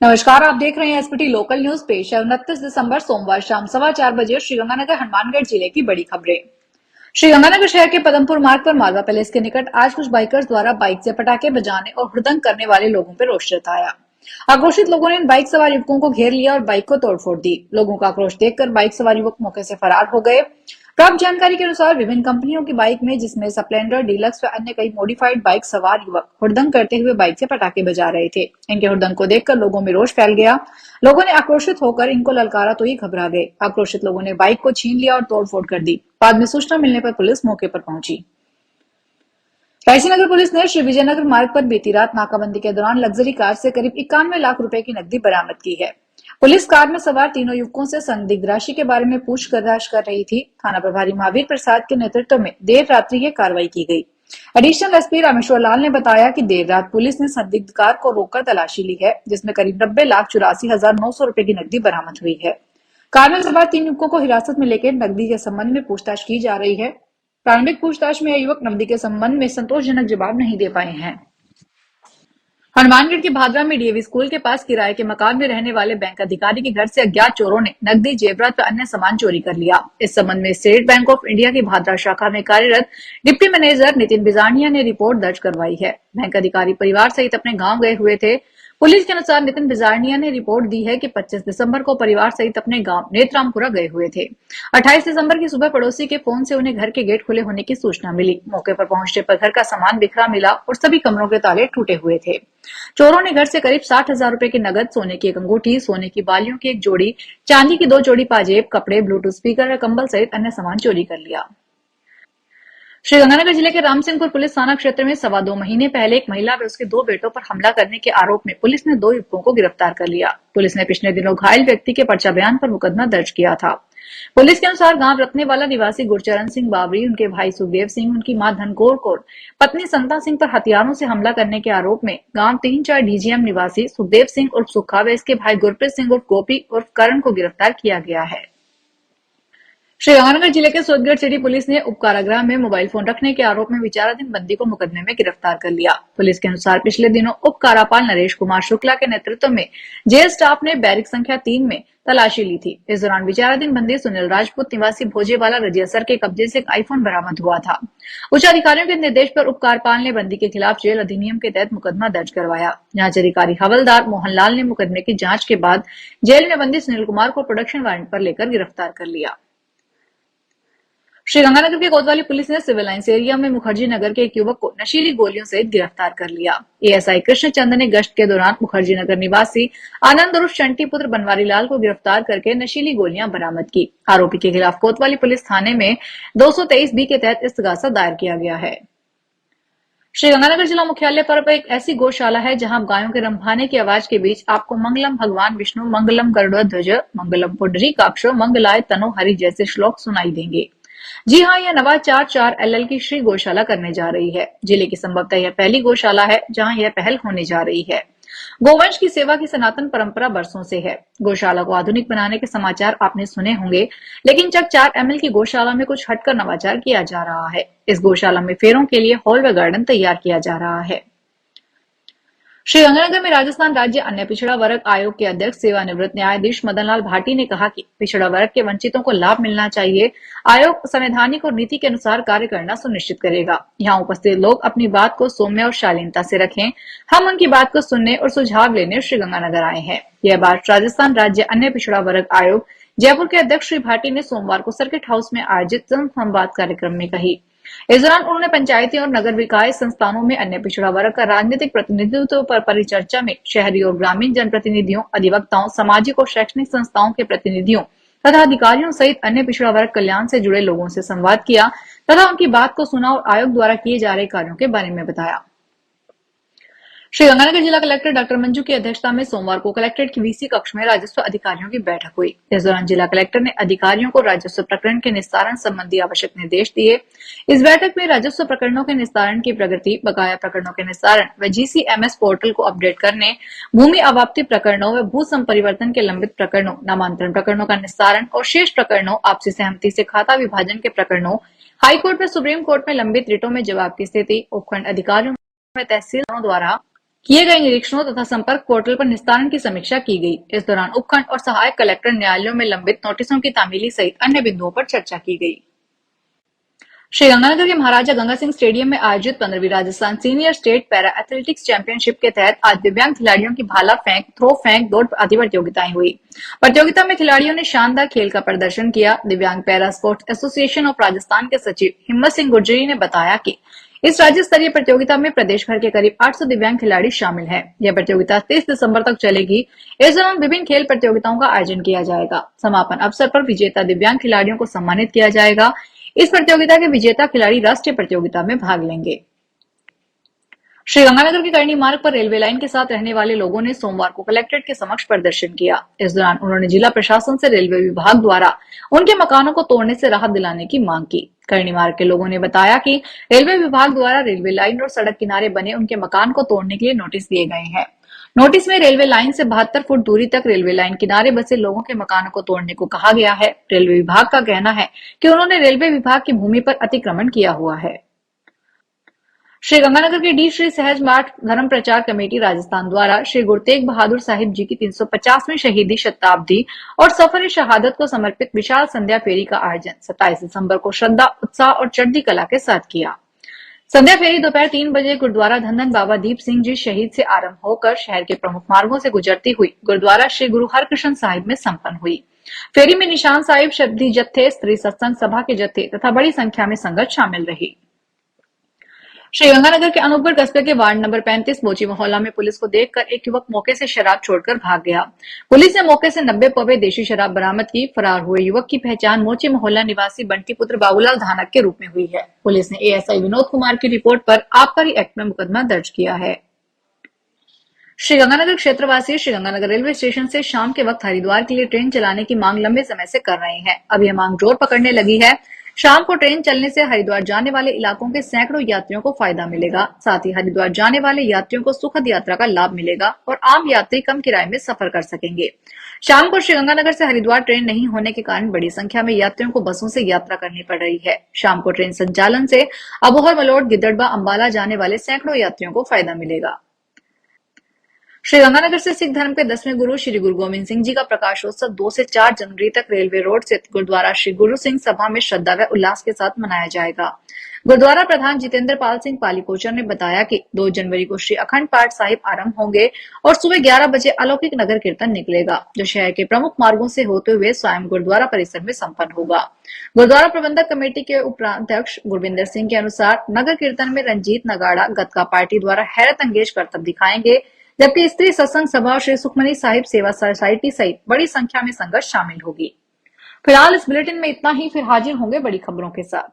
नमस्कार, आप देख रहे हैं एसपीटी लोकल न्यूज। पेश है 29 दिसंबर सोमवार शाम 4:15 बजे श्रीगंगानगर हनुमानगढ़ जिले की बड़ी खबरें। श्रीगंगानगर शहर के पदमपुर मार्ग पर मालवा पैलेस के निकट आज कुछ बाइकर्स द्वारा बाइक से पटाखे बजाने और हुड़दंग करने वाले लोगों पर रोष जताया। आक्रोशित लोगों ने इन बाइक सवार युवकों को घेर लिया और बाइक को तोड़फोड़ दी। लोगों का आक्रोश देखकर बाइक सवार युवक मौके से फरार हो गए। प्राप्त जानकारी के अनुसार विभिन्न कंपनियों की बाइक में, जिसमें स्प्लेंडर, डीलक्स व अन्य कई मॉडिफाइड बाइक सवार युवक हुड़दंग करते हुए बाइक से पटाखे बजा रहे थे। इनके हुड़दंग को देखकर लोगों में रोष फैल गया। लोगों ने आक्रोशित होकर इनको ललकारा तो ये घबरा गए। आक्रोशित लोगों ने बाइक को छीन लिया और तोड़फोड़ कर दी। बाद में सूचना मिलने पर पुलिस मौके पर पहुंची। रायसी नगर पुलिस ने श्री विजयनगर मार्ग पर बीती रात नाकाबंदी के दौरान लग्जरी कार से करीब 91 लाख रुपए की नकदी बरामद की है। पुलिस कार में सवार तीनों युवकों से संदिग्ध राशि के बारे में पूछताछ कर रही थी। थाना प्रभारी महावीर प्रसाद के नेतृत्व में देर रात्रि ये कार्रवाई की गई। एडिशनल एसपी रामेश्वर लाल ने बताया कि देर रात पुलिस ने संदिग्ध कार को रोककर तलाशी ली है, जिसमें करीब 90,84,900 रुपए की नकदी बरामद हुई है। कार में सवार 3 युवकों को हिरासत में लेकर नकदी के संबंध में पूछताछ की जा रही है। प्रारंभिक पूछताछ में यह युवक नकदी के संबंध में संतोषजनक जवाब नहीं दे पाए हैं। हनुमानगढ़ के भादरा में डीएवी स्कूल के पास किराए के मकान में रहने वाले बैंक अधिकारी के घर से अज्ञात चोरों ने नकदी, जेवरात व अन्य सामान चोरी कर लिया। इस संबंध में स्टेट बैंक ऑफ इंडिया की भादरा शाखा में कार्यरत डिप्टी मैनेजर नितिन बिजानिया ने रिपोर्ट दर्ज करवाई है। बैंक अधिकारी परिवार सहित अपने गांव गए हुए थे। पुलिस के अनुसार नितिन बिजारनिया ने रिपोर्ट दी है कि 25 दिसंबर को परिवार सहित अपने गांव नेत्रामपुरा गए हुए थे। 28 दिसंबर की सुबह पड़ोसी के फोन से उन्हें घर के गेट खुले होने की सूचना मिली। मौके पर पहुंचने पर घर का सामान बिखरा मिला और सभी कमरों के ताले टूटे हुए थे। चोरों ने घर से करीब 60,000 रुपए की नगद, सोने की एक अंगूठी, सोने की बालियों की एक जोड़ी, चांदी की 2 जोड़ी पाजेब, कपड़े, ब्लूटूथ स्पीकर और कंबल सहित अन्य सामान चोरी कर लिया। श्रीगंगानगर जिले के रामसिंहपुर पुलिस थाना क्षेत्र में 2.25 महीने पहले एक महिला व उसके 2 बेटों पर हमला करने के आरोप में पुलिस ने 2 युवकों को गिरफ्तार कर लिया। पुलिस ने पिछले दिनों घायल व्यक्ति के पर्चा बयान पर मुकदमा दर्ज किया था। पुलिस के अनुसार गांव रत्नेवाला निवासी गुरचरण सिंह बावरी, उनके भाई सुखदेव सिंह, उनकी मां धनकौर कौर, पत्नी संता सिंह पर हथियारों से हमला करने के आरोप में गांव 3-4 डीजीएम निवासी सुखदेव सिंह उर्फ सुखा व इसके भाई गुरप्रीत सिंह उर्फ गोपी उर्फ करण को गिरफ्तार किया गया है। श्रीगंगानगर जिले के सोदगढ़ सिटी पुलिस ने उपकारागृह में मोबाइल फोन रखने के आरोप में विचाराधीन बंदी को मुकदमे में गिरफ्तार कर लिया। पुलिस के अनुसार पिछले दिनों उप कारापाल नरेश कुमार शुक्ला के नेतृत्व में जेल स्टाफ ने बैरिक संख्या 3 में तलाशी ली थी। इस दौरान विचाराधीन बंदी सुनील राजपूत निवासी भोजेवाला रजियासर के कब्जे से एक आईफोन बरामद हुआ था। उच्च अधिकारियों के निर्देश पर उप कार्यपाल ने बंदी के खिलाफ जेल अधिनियम के तहत मुकदमा दर्ज करवाया। जांच अधिकारी हवलदार मोहनलाल ने मुकदमे की जांच के बाद जेल में बंदी सुनील कुमार को प्रोडक्शन वारंट पर लेकर गिरफ्तार कर लिया। श्रीगंगानगर की कोतवाली पुलिस ने सिविल लाइंस एरिया में मुखर्जी नगर के एक युवक को नशीली गोलियों सहित गिरफ्तार कर लिया। एएसआई कृष्णचंद ने गश्त के दौरान मुखर्जी नगर निवासी आनंद उर्फ चंटी पुत्र बनवारी लाल को गिरफ्तार करके नशीली गोलियां बरामद की। आरोपी के खिलाफ कोतवाली पुलिस थाने में 223 बी के तहत इस्तगासा दायर किया गया है। श्रीगंगानगर जिला मुख्यालय पर एक ऐसी गौशाला है जहां गायों के रंभाने की आवाज के बीच आपको मंगलम भगवान विष्णु, मंगलम गरुड़ध्वज, मंगलम पुंडरीकाक्ष, मंगलाय तनो हरि जैसे श्लोक सुनाई देंगे। जी हाँ, यह नवाचार 4 एलएल की श्री गौशाला करने जा रही है। जिले की संभवतः यह पहली गौशाला है जहां यह पहल होने जा रही है। गोवंश की सेवा की सनातन परंपरा बरसों से है। गौशाला को आधुनिक बनाने के समाचार आपने सुने होंगे, लेकिन चक 4 एमएल की गौशाला में कुछ हटकर नवाचार किया जा रहा है। इस गौशाला में फेरों के लिए हॉल व गार्डन तैयार किया जा रहा है। श्रीगंगानगर में राजस्थान राज्य अन्य पिछड़ा वर्ग आयोग के अध्यक्ष सेवानिवृत्त न्यायाधीश मदन लाल भाटी ने कहा कि पिछड़ा वर्ग के वंचितों को लाभ मिलना चाहिए। आयोग संवैधानिक और नीति के अनुसार कार्य करना सुनिश्चित करेगा। यहाँ उपस्थित लोग अपनी बात को सौम्य और शालीनता से रखें। हम उनकी बात को सुनने और सुझाव लेने श्रीगंगानगर आए हैं। यह बात राजस्थान राज्य अन्य पिछड़ा वर्ग आयोग जयपुर के अध्यक्ष श्री भाटी ने सोमवार को सर्किट हाउस में आयोजित जन संवाद कार्यक्रम में कही। इस दौरान उन्होंने पंचायती और नगर विकास संस्थानों में अन्य पिछड़ा वर्ग का राजनीतिक प्रतिनिधित्व पर परिचर्चा में शहरी और ग्रामीण जनप्रतिनिधियों, अधिवक्ताओं, सामाजिक और शैक्षणिक संस्थाओं के प्रतिनिधियों तथा अधिकारियों सहित अन्य पिछड़ा वर्ग कल्याण से जुड़े लोगों से संवाद किया तथा उनकी बात को सुना और आयोग द्वारा किए जा रहे कार्यों के बारे में बताया। श्रीगंगानगर जिला कलेक्टर डॉक्टर मंजू की अध्यक्षता में सोमवार को कलेक्ट्रेट की वीसी कक्ष में राजस्व अधिकारियों की बैठक हुई। इस दौरान जिला कलेक्टर ने अधिकारियों को राजस्व प्रकरण के निस्तारण संबंधी आवश्यक निर्देश दिए। इस बैठक में राजस्व प्रकरणों के निस्तारण की प्रगति, बकाया प्रकरणों के निस्तारण व जीसीएमएस पोर्टल को अपडेट करने, भूमि अवाप्ति प्रकरणों व भू संपरिवर्तन के लंबित प्रकरणों, नामांतरण प्रकरणों का निस्तारण और शेष प्रकरणों, आपसी सहमति से खाता विभाजन के प्रकरणों, हाईकोर्ट व सुप्रीम कोर्ट में लंबित रिटों में जवाब की स्थिति, उपखंड अधिकारियों में तहसीलदारों द्वारा किए गए निरीक्षणों तथा संपर्क पोर्टल पर निस्तारण की समीक्षा की गई। इस दौरान उपखंड और सहायक कलेक्टर न्यायालयों में लंबित नोटिसों की तामीली सहित अन्य बिंदुओं पर चर्चा की गई। श्रीगंगानगर के महाराजा गंगा सिंह स्टेडियम में आयोजित 15वीं Rajasthan senior state para athletics championship के तहत आज दिव्यांग खिलाड़ियों की भाला फेंक, थ्रो फेंक, दौड़ आदि प्रतियोगिताएं हुई। प्रतियोगिता में खिलाड़ियों ने शानदार खेल का प्रदर्शन किया। दिव्यांग para sports association of Rajasthan के सचिव हिम्मत सिंह गुर्जरी ने बताया कि इस राज्य स्तरीय प्रतियोगिता में प्रदेश भर के करीब 800 दिव्यांग खिलाड़ी शामिल हैं। यह प्रतियोगिता 30 दिसंबर तक चलेगी। इस दौरान विभिन्न खेल प्रतियोगिताओं का आयोजन किया जाएगा। समापन अवसर पर विजेता दिव्यांग खिलाड़ियों को सम्मानित किया जाएगा। इस प्रतियोगिता के विजेता खिलाड़ी राष्ट्रीय प्रतियोगिता में भाग लेंगे। श्रीगंगानगर के करनी मार्ग पर रेलवे लाइन के साथ रहने वाले लोगों ने सोमवार को कलेक्ट्रेट के समक्ष प्रदर्शन किया। इस दौरान उन्होंने जिला प्रशासन से रेलवे विभाग द्वारा उनके मकानों को तोड़ने से राहत दिलाने की मांग की। करनी मार्ग के लोगों ने बताया कि रेलवे विभाग द्वारा रेलवे लाइन और सड़क किनारे बने उनके मकान को तोड़ने के लिए नोटिस दिए गए हैं। नोटिस में रेलवे लाइन से 72 फुट दूरी तक रेलवे लाइन किनारे बसे लोगों के मकानों को तोड़ने को कहा गया है। रेलवे विभाग का कहना है कि उन्होंने रेलवे विभाग की भूमि पर अतिक्रमण किया हुआ है। श्रीगंगानगर के डी श्री सहज मार्ग धर्म प्रचार कमेटी राजस्थान द्वारा श्री गुरु तेग बहादुर साहिब जी की 350वीं शहीदी शताब्दी और सफर शहादत को समर्पित विशाल संध्या फेरी का आयोजन 27 दिसंबर को श्रद्धा, उत्साह और चढ़ती कला के साथ किया। संध्या फेरी दोपहर 3 बजे गुरुद्वारा धन बाबा दीप सिंह जी शहीद से आरंभ होकर शहर के प्रमुख मार्गों से गुजरती हुई गुरुद्वारा श्री गुरु हरकृष्ण साहिब में संपन्न हुई। फेरी में निशान साहिब शब्दी जत्थे, स्त्री सत्संग सभा के जत्थे तथा बड़ी संख्या में संगत शामिल रही। श्रीगंगानगर के अनूपगढ़ कस्बे के वार्ड नंबर 35 मोची मोहल्ला में पुलिस को देखकर एक युवक मौके से शराब छोड़कर भाग गया। पुलिस ने मौके से 90 पौवे देशी शराब बरामद की। फरार हुए युवक की पहचान मोची मोहल्ला निवासी बंटी पुत्र बाबूलाल धानक के रूप में हुई है। पुलिस ने एएसआई विनोद कुमार की रिपोर्ट पर आबकारी एक्ट में मुकदमा दर्ज किया है। श्रीगंगानगर क्षेत्रवासी श्रीगंगानगर रेलवे स्टेशन से शाम के वक्त हरिद्वार के लिए ट्रेन चलाने की मांग लंबे समय से कर रहे हैं। अब यह मांग जोर पकड़ने लगी है। शाम को ट्रेन चलने से हरिद्वार जाने वाले इलाकों के सैकड़ों यात्रियों को फायदा मिलेगा। साथ ही हरिद्वार जाने वाले यात्रियों को सुखद यात्रा का लाभ मिलेगा और आम यात्री कम किराए में सफर कर सकेंगे। शाम को श्रीगंगानगर से हरिद्वार ट्रेन नहीं होने के कारण बड़ी संख्या में यात्रियों को बसों से यात्रा करनी पड़ रही है। शाम को ट्रेन संचालन से अबोहर, मलोट, गिद्दड़बा, अंबाला जाने वाले सैकड़ों यात्रियों को फायदा मिलेगा। श्रीगंगानगर से सिख धर्म के 10वें गुरु श्री गुरु गोविंद सिंह जी का प्रकाशोत्सव 2 से 4 जनवरी तक रेलवे रोड स्थित गुरुद्वारा श्री गुरु सिंह सभा में श्रद्धा व उल्लास के साथ मनाया जाएगा। गुरुद्वारा प्रधान जितेंद्र पाल सिंह पालीकोचर ने बताया कि 2 जनवरी को श्री अखंड पाठ साहिब आरंभ होंगे और सुबह 11 बजे अलौकिक नगर कीर्तन निकलेगा, जो शहर के प्रमुख मार्गों से होते हुए स्वयं गुरुद्वारा परिसर में संपन्न होगा। गुरुद्वारा प्रबंधक कमेटी के उपाध्यक्ष गुरविंदर सिंह के अनुसार नगर कीर्तन में रंजीत नगाड़ा गतका पार्टी द्वारा हैरत अंगेज करतब दिखाएंगे, जबकि स्त्री सत्संग सभा और श्री सुखमनी साहिब सेवा सोसाइटी सहित बड़ी संख्या में संगत शामिल होगी। फिलहाल इस बुलेटिन में इतना ही। फिर हाजिर होंगे बड़ी खबरों के साथ।